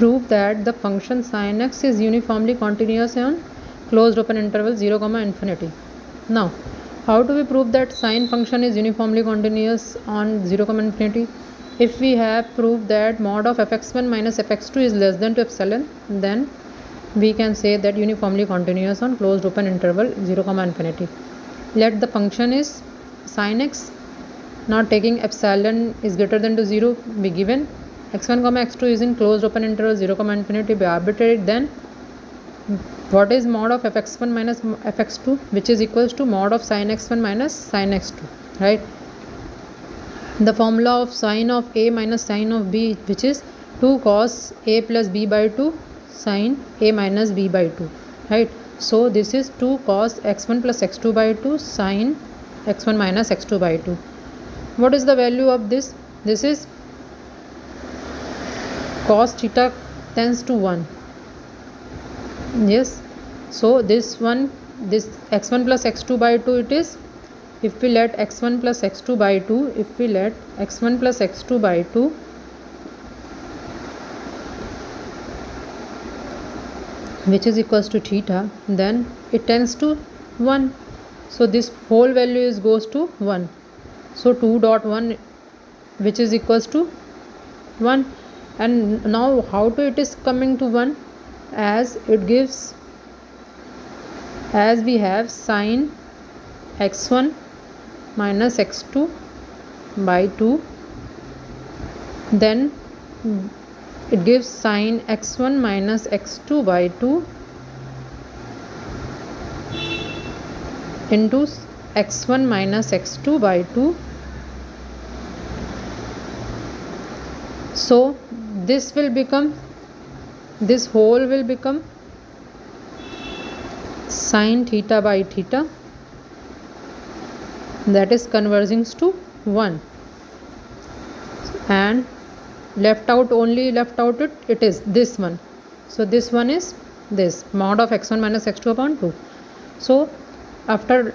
Prove that the function sin x is uniformly continuous on closed open interval 0, infinity. Now, how do we prove that sine function is uniformly continuous on 0, infinity? If we have proved that mod of fx1 minus fx2 is less than 2 epsilon, then we can say that uniformly continuous on closed open interval 0, infinity. Let the function is sin x, not taking epsilon is greater than to 0, be given. x1, x2 is in closed open interval 0, infinity, be arbitrate. Then what is mod of fx1 minus fx2, which is equals to mod of sin x1 minus sin x2, right? The formula of sine of a minus sine of b, which is 2 cos a plus b by 2 sine a minus b by 2, right? So this is 2 cos x1 plus x2 by 2 sine x1 minus x2 by 2. What is the value of this? This is cos theta tends to 1. Yes, so this x1 plus x2 by 2, it is, if we let x1 plus x2 by 2, if we let x1 plus x2 by 2, which is equals to theta, then it tends to 1. So this whole value is goes to 1. So 2.1, which is equals to 1. And now how to it is coming to 1? As it gives, as we have sine x1 minus x2 by 2, then it gives sine x1 minus x2 by 2 into x1 minus x2 by 2. So this will become, this whole will become sine theta by theta, that is converging to 1, and left out it is this one. So this one is this mod of x1 minus x2 upon 2. So after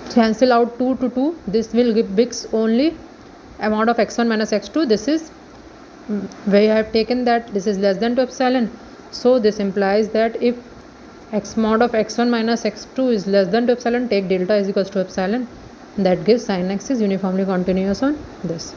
cancel out 2 to 2, this will give bix only a mod of x1 minus x2. This is, we have taken that this is less than 2 epsilon. So this implies that if x mod of x1 minus x2 is less than 2 epsilon, take delta is equals to epsilon. That gives sin x is uniformly continuous on this.